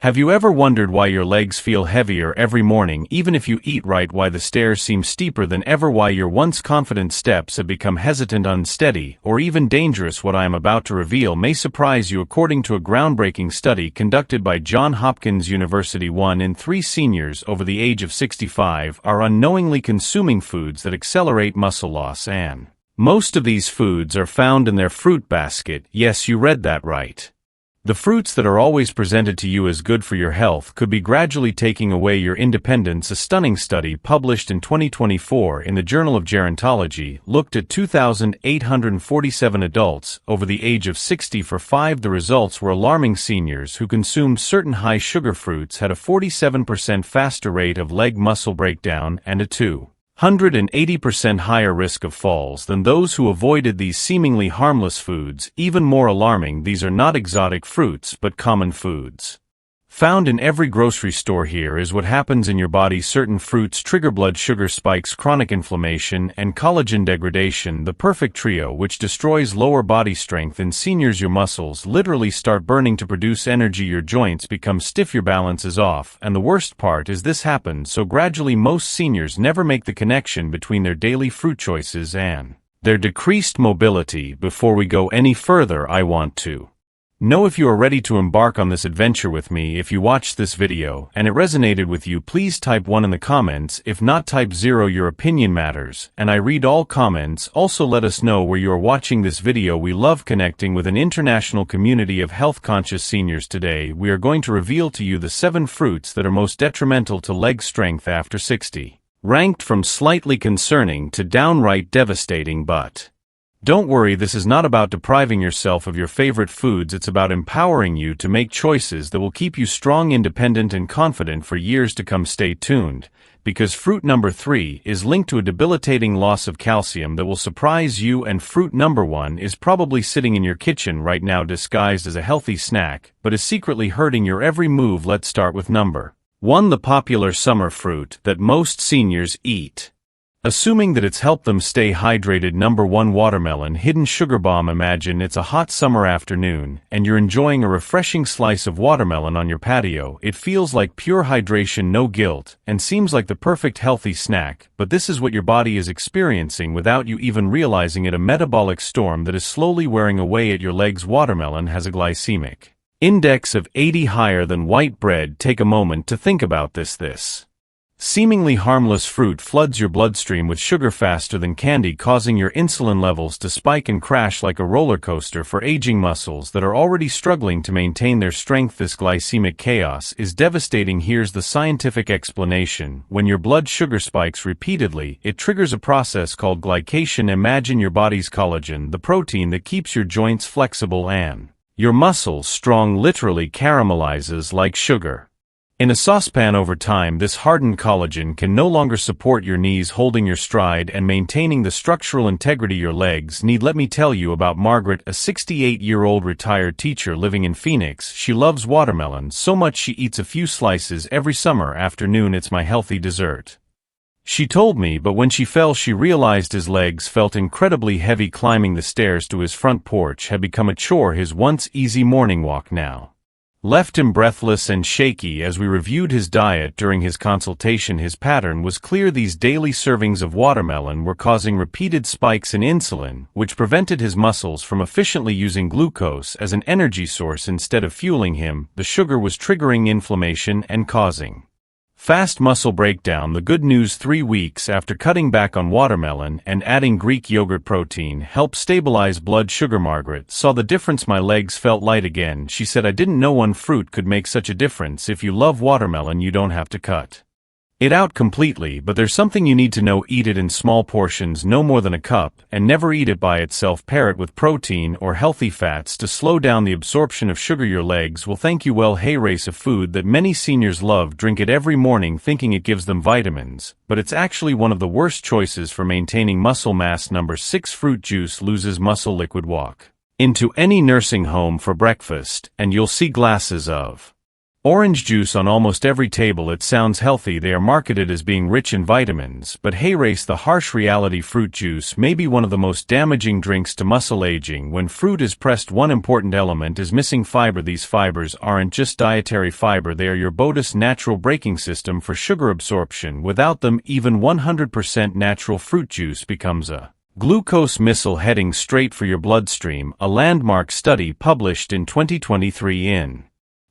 Have you ever wondered why your legs feel heavier every morning even if you eat right, why the stairs seem steeper than ever, why your once confident steps have become hesitant, unsteady, or even dangerous? What I am about to reveal may surprise you. According to a groundbreaking study conducted by Johns Hopkins University, 1 in 3 seniors over the age of 65 are unknowingly consuming foods that accelerate muscle loss, and most of these foods are found in their fruit basket. Yes, you read that right. The fruits that are always presented to you as good for your health could be gradually taking away your independence. A stunning study published in 2024 in the Journal of Gerontology looked at 2,847 adults over the age of 60 for 5. The results were alarming. Seniors who consumed certain high-sugar fruits had a 47% faster rate of leg muscle breakdown and a 280% higher risk of falls than those who avoided these seemingly harmless foods. Even more alarming, these are not exotic fruits but common foods found in every grocery store. Here is what happens in your body. Certain fruits trigger blood sugar spikes, chronic inflammation, and collagen degradation, the perfect trio which destroys lower body strength. In seniors, your muscles literally start burning to produce energy, your joints become stiff, your balance is off, and the worst part is this happens so gradually most seniors never make the connection between their daily fruit choices and their decreased mobility. Before we go any further, I want to know if you are ready to embark on this adventure with me. If you watched this video and it resonated with you, please type 1 in the comments. If not, type 0. Your opinion matters, and I read all comments. Also, let us know where you are watching this video. We love connecting with an international community of health-conscious seniors. Today, we are going to reveal to you the 7 fruits that are most detrimental to leg strength after 60. Ranked from slightly concerning to downright devastating. But don't worry, this is not about depriving yourself of your favorite foods. It's about empowering you to make choices that will keep you strong, independent, and confident for years to come. Stay tuned, because fruit number 3 is linked to a debilitating loss of calcium that will surprise you. And fruit number 1 is probably sitting in your kitchen right now disguised as a healthy snack, but is secretly hurting your every move. Let's start with number 1, the popular summer fruit that most seniors eat, assuming that it's helped them stay hydrated. Number 1, watermelon, hidden sugar bomb. Imagine it's a hot summer afternoon, and you're enjoying a refreshing slice of watermelon on your patio. It feels like pure hydration, no guilt, and seems like the perfect healthy snack, but this is what your body is experiencing without you even realizing it, a metabolic storm that is slowly wearing away at your legs. Watermelon has a glycemic index of 80, higher than white bread. Take a moment to think about this. This seemingly harmless fruit floods your bloodstream with sugar faster than candy, causing your insulin levels to spike and crash like a roller coaster for aging muscles that are already struggling to maintain their strength. This glycemic chaos is devastating. Here's the scientific explanation. When your blood sugar spikes repeatedly, it triggers a process called glycation. Imagine your body's collagen, the protein that keeps your joints flexible and your muscles strong, literally caramelizes like sugar in a saucepan. Over time, this hardened collagen can no longer support your knees, holding your stride and maintaining the structural integrity your legs need. Let me tell you about Margaret, a 68-year-old retired teacher living in Phoenix. She loves watermelon so much she eats a few slices every summer afternoon. It's my healthy dessert, she told me, but when she fell, she realized his legs felt incredibly heavy. Climbing the stairs to his front porch had become a chore. His once easy morning walk now left him breathless and shaky. As we reviewed his diet during his consultation, his pattern was clear. These daily servings of watermelon were causing repeated spikes in insulin, which prevented his muscles from efficiently using glucose as an energy source. Instead of fueling him, the sugar was triggering inflammation and causing fast muscle breakdown. The good news: 3 weeks after cutting back on watermelon and adding Greek yogurt protein helped stabilize blood sugar. Margaret saw the difference. My legs felt light again, she said. I didn't know one fruit could make such a difference. If you love watermelon, you don't have to cut it out completely, but there's something you need to know: eat it in small portions, no more than a cup, and never eat it by itself. Pair it with protein or healthy fats to slow down the absorption of sugar. Your legs will thank you. Well, hey, race, a food that many seniors love, drink it every morning thinking it gives them vitamins, but it's actually one of the worst choices for maintaining muscle mass. Number 6, fruit juice loses muscle. Liquid. Walk into any nursing home for breakfast, and you'll see glasses of Orange juice on almost every table. It sounds healthy. They are marketed as being rich in vitamins, but hey, race the harsh reality. Fruit juice may be one of the most damaging drinks to muscle aging. When fruit is pressed, one important element is missing: fiber. These fibers aren't just dietary fiber, they are your body's natural braking system for sugar absorption. Without them, even 100% natural fruit juice becomes a glucose missile heading straight for your bloodstream. A landmark study published in 2023 in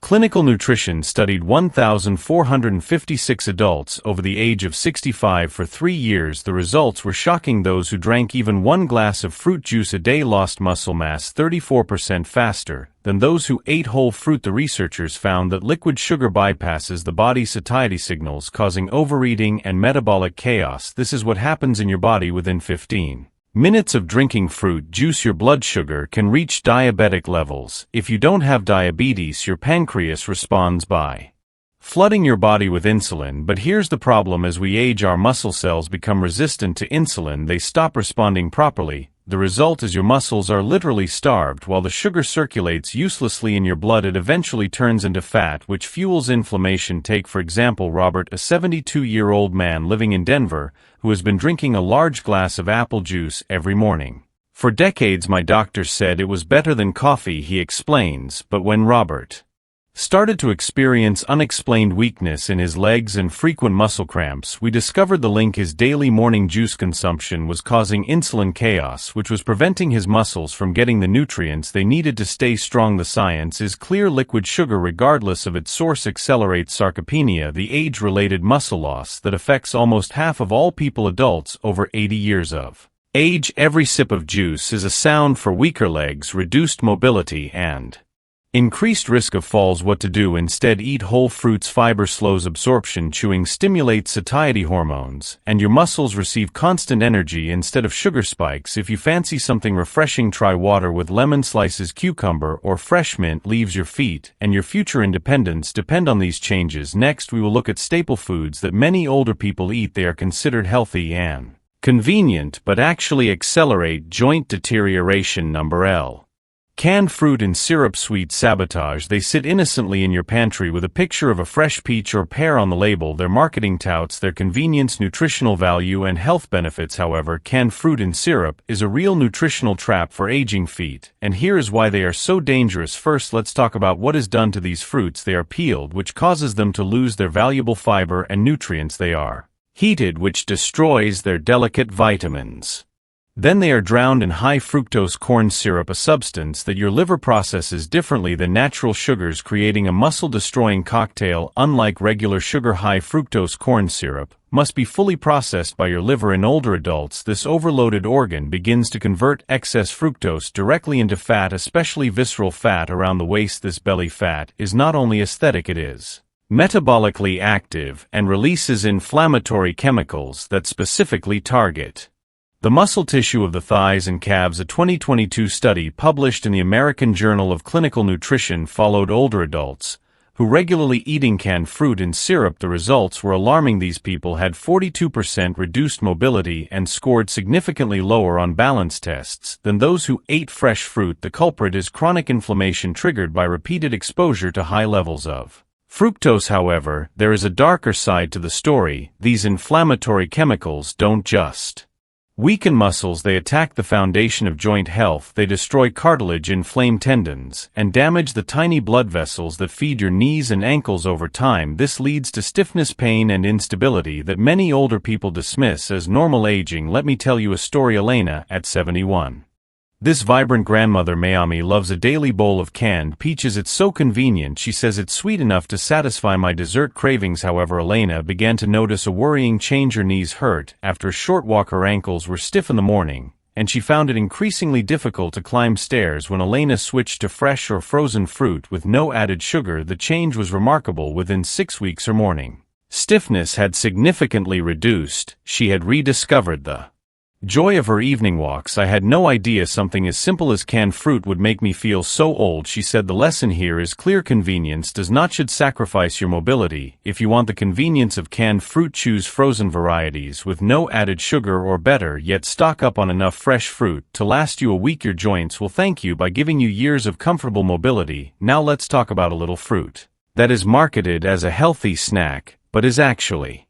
Clinical Nutrition studied 1,456 adults over the age of 65 for 3 years. The results were shocking. Those who drank even one glass of fruit juice a day lost muscle mass 34% faster than those who ate whole fruit. The researchers found that liquid sugar bypasses the body's satiety signals, causing overeating and metabolic chaos. This is what happens in your body within 15 minutes of drinking fruit juice. Your blood sugar can reach diabetic levels. If you don't have diabetes, your pancreas responds by flooding your body with insulin. But here's the problem: as we age, our muscle cells become resistant to insulin. They stop responding properly. The result is your muscles are literally starved. While the sugar circulates uselessly in your blood, it eventually turns into fat, which fuels inflammation. Take, for example, Robert, a 72-year-old man living in Denver, who has been drinking a large glass of apple juice every morning. For decades, my doctor said it was better than coffee, he explains. But when Robert started to experience unexplained weakness in his legs and frequent muscle cramps, we discovered the link. His daily morning juice consumption was causing insulin chaos, which was preventing his muscles from getting the nutrients they needed to stay strong. The science is clear: liquid sugar, regardless of its source, accelerates sarcopenia, the age-related muscle loss that affects almost half of all people, adults over 80 years of age. Every sip of juice is a sound for weaker legs, reduced mobility, and increased risk of falls. What to do instead? Eat whole fruits. Fiber slows absorption, chewing stimulates satiety hormones, and your muscles receive constant energy instead of sugar spikes. If you fancy something refreshing, try water with lemon slices, cucumber, or fresh mint leaves. Your feet and your future independence depend on these changes. Next, we will look at staple foods that many older people eat. They are considered healthy and convenient, but actually accelerate joint deterioration. Number L. Canned fruit and syrup. Sweet sabotage. They sit innocently in your pantry with a picture of a fresh peach or pear on the label. Their marketing touts their convenience, nutritional value, and health benefits. However, canned fruit and syrup is a real nutritional trap for aging feet, and here is why they are so dangerous. First, let's talk about what is done to these fruits. They are peeled, which causes them to lose their valuable fiber and nutrients. They are heated, which destroys their delicate vitamins. Then they are drowned in high fructose corn syrup, a substance that your liver processes differently than natural sugars, creating a muscle-destroying cocktail. Unlike regular sugar, high fructose corn syrup must be fully processed by your liver. In older adults, this overloaded organ begins to convert excess fructose directly into fat, especially visceral fat around the waist. This belly fat is not only aesthetic, it is metabolically active and releases inflammatory chemicals that specifically target the muscle tissue of the thighs and calves. A 2022 study published in the American Journal of Clinical Nutrition followed older adults who regularly eating canned fruit and syrup. The results were alarming. These people had 42% reduced mobility and scored significantly lower on balance tests than those who ate fresh fruit. The culprit is chronic inflammation triggered by repeated exposure to high levels of fructose. However, there is a darker side to the story. These inflammatory chemicals don't just weaken muscles, they attack the foundation of joint health. They destroy cartilage, inflame tendons, and damage the tiny blood vessels that feed your knees and ankles. Over time, this leads to stiffness, pain, and instability that many older people dismiss as normal aging. Let me tell you a story. Elena, at 71. This vibrant grandmother, Miami, loves a daily bowl of canned peaches. It's so convenient. She says it's sweet enough to satisfy my dessert cravings. However, Elena began to notice a worrying change. Her knees hurt after a short walk, her ankles were stiff in the morning, and she found it increasingly difficult to climb stairs. When Elena switched to fresh or frozen fruit with no added sugar, the change was remarkable. Within 6 weeks, her morning stiffness had significantly reduced. She had rediscovered the joy of her evening walks. I had no idea something as simple as canned fruit would make me feel so old, she said. The lesson here is clear: convenience does not should sacrifice your mobility. If you want the convenience of canned fruit, choose frozen varieties with no added sugar, or better yet, stock up on enough fresh fruit to last you a week. Your joints will thank you by giving you years of comfortable mobility. Now let's talk about a little fruit that is marketed as a healthy snack, but is actually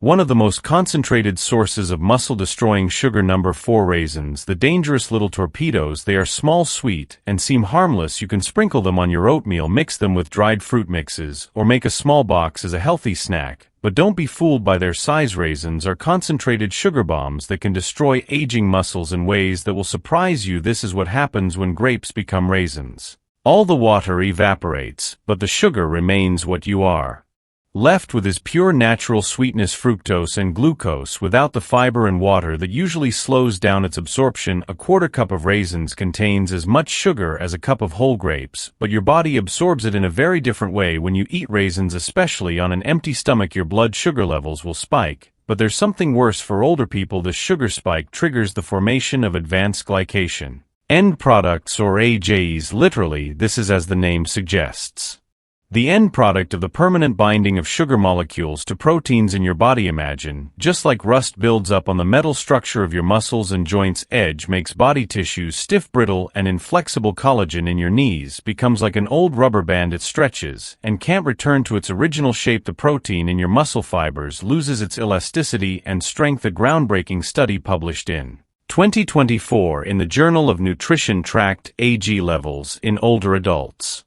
one of the most concentrated sources of muscle-destroying sugar. Number 4. Raisins, the dangerous little torpedoes. They are small, sweet, and seem harmless. You can sprinkle them on your oatmeal, mix them with dried fruit mixes, or make a small box as a healthy snack. But don't be fooled by their size. Raisins are concentrated sugar bombs that can destroy aging muscles in ways that will surprise you. This is what happens when grapes become raisins. All the water evaporates, but the sugar remains. What you are left with is pure natural sweetness, fructose and glucose, without the fiber and water that usually slows down its absorption. A quarter cup of raisins contains as much sugar as a cup of whole grapes, but your body absorbs it in a very different way. When you eat raisins, especially on an empty stomach, your blood sugar levels will spike. But there's something worse for older people. The sugar spike triggers the formation of advanced glycation end products, or AGEs. Literally, this is as the name suggests, the end product of the permanent binding of sugar molecules to proteins in your body. Imagine, just like rust builds up on the metal structure of your muscles and joints, age makes body tissues stiff, brittle, and inflexible. Collagen in your knees becomes like an old rubber band. It stretches and can't return to its original shape. The protein in your muscle fibers loses its elasticity and strength. A groundbreaking study published in 2024 in the Journal of Nutrition tracked AG levels in older adults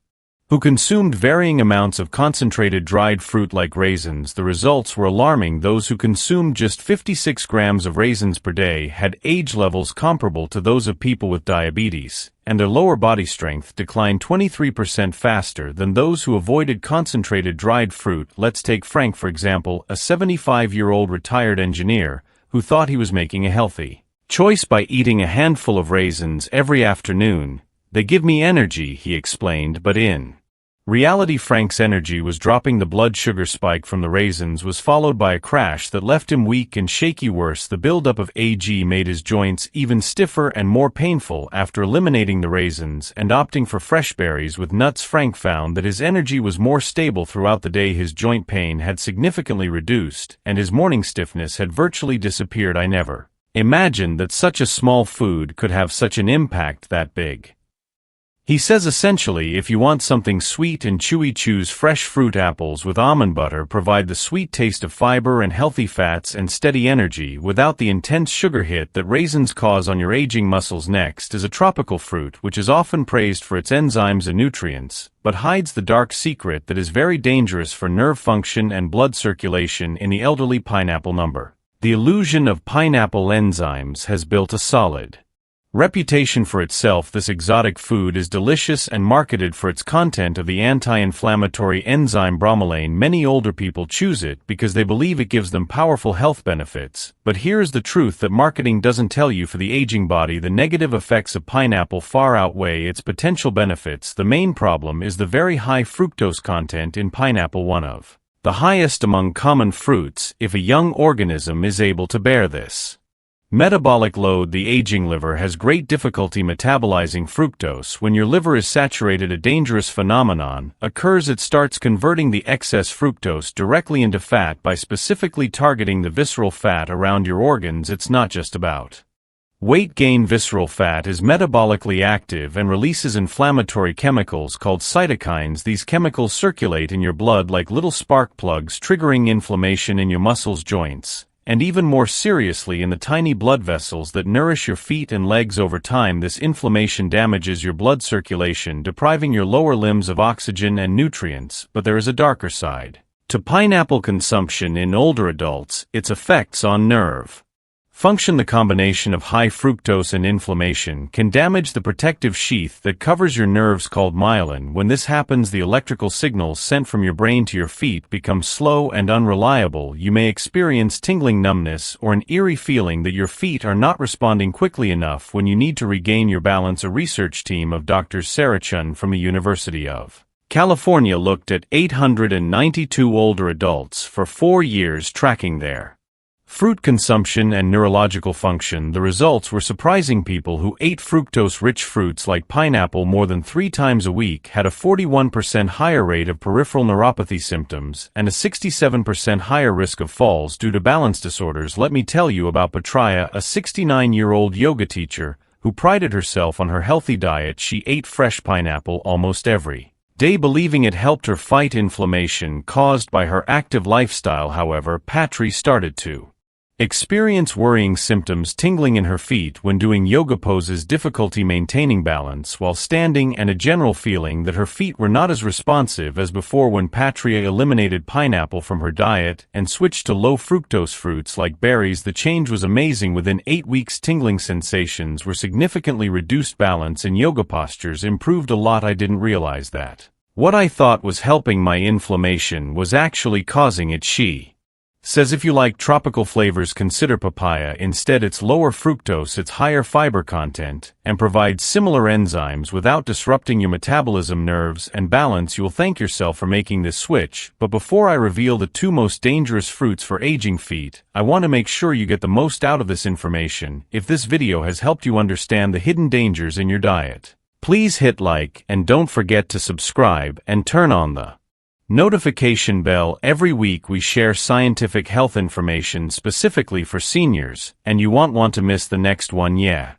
who consumed varying amounts of concentrated dried fruit like raisins. The results were alarming. Those who consumed just 56 grams of raisins per day had age levels comparable to those of people with diabetes, and their lower body strength declined 23% faster than those who avoided concentrated dried fruit. Let's take Frank, for example, a 75-year-old retired engineer who thought he was making a healthy choice by eating a handful of raisins every afternoon. They give me energy, he explained, but in reality, Frank's energy was dropping. The blood sugar spike from the raisins was followed by a crash that left him weak and shaky. Worse, the buildup of AG made his joints even stiffer and more painful. After eliminating the raisins and opting for fresh berries with nuts, Frank found that his energy was more stable throughout the day. His joint pain had significantly reduced, and his morning stiffness had virtually disappeared. I never imagined that such a small food could have such an impact that big. He says essentially, if you want something sweet and chewy, choose fresh fruit. Apples with almond butter provide the sweet taste of fiber and healthy fats and steady energy without the intense sugar hit that raisins cause on your aging muscles. Next is a tropical fruit which is often praised for its enzymes and nutrients, but hides the dark secret that is very dangerous for nerve function and blood circulation in the elderly. Pineapple. Number. The illusion of pineapple enzymes has built a solid reputation for itself. This exotic food is delicious and marketed for its content of the anti-inflammatory enzyme bromelain. Many older people choose it because they believe it gives them powerful health benefits. But here's the truth that marketing doesn't tell you. For the aging body, the negative effects of pineapple far outweigh its potential benefits. The main problem is the very high fructose content in pineapple, one of the highest among common fruits. If a young organism is able to bear this metabolic load, the aging liver has great difficulty metabolizing fructose. When your liver is saturated, a dangerous phenomenon occurs. It starts converting the excess fructose directly into fat by specifically targeting the visceral fat around your organs. It's not just about weight gain. Visceral fat is metabolically active and releases inflammatory chemicals called cytokines. These chemicals circulate in your blood like little spark plugs, triggering inflammation in your muscles, joints, and even more seriously in the tiny blood vessels that nourish your feet and legs. Over time, this inflammation damages your blood circulation, depriving your lower limbs of oxygen and nutrients. But there is a darker side to pineapple consumption in older adults: its effects on nerve function. The combination of high fructose and inflammation can damage the protective sheath that covers your nerves called myelin. When this happens, the electrical signals sent from your brain to your feet become slow and unreliable. You may experience tingling, numbness, or an eerie feeling that your feet are not responding quickly enough when you need to regain your balance. A research team of Drs. Sarah Chun from the University of California looked at 892 older adults for 4 years, tracking their fruit consumption and neurological function. The results were surprising. People who ate fructose-rich fruits like pineapple more than 3 times a week had a 41% higher rate of peripheral neuropathy symptoms and a 67% higher risk of falls due to balance disorders. Let me tell you about Patriya, a 69-year-old yoga teacher who prided herself on her healthy diet. She ate fresh pineapple almost every day. Believing it helped her fight inflammation caused by her active lifestyle. However, Patri started to experience worrying symptoms, tingling in her feet when doing yoga poses, difficulty maintaining balance while standing, and a general feeling that her feet were not as responsive as before. When Patria eliminated pineapple from her diet and switched to low-fructose fruits like berries, the change was amazing. Within 8 weeks, tingling sensations were significantly reduced, balance and yoga postures improved a lot. I didn't realize that what I thought was helping my inflammation was actually causing it. She says if you like tropical flavors, consider papaya instead. It's lower fructose, it's higher fiber content, and provides similar enzymes without disrupting your metabolism, nerves, and balance. You'll thank yourself for making this switch. But before I reveal the 2 most dangerous fruits for aging feet, I want to make sure you get the most out of this information. If this video has helped you understand the hidden dangers in your diet, please hit like and don't forget to subscribe and turn on the notification bell. Every week we share scientific health information specifically for seniors, and you won't want to miss the next one. Yeah.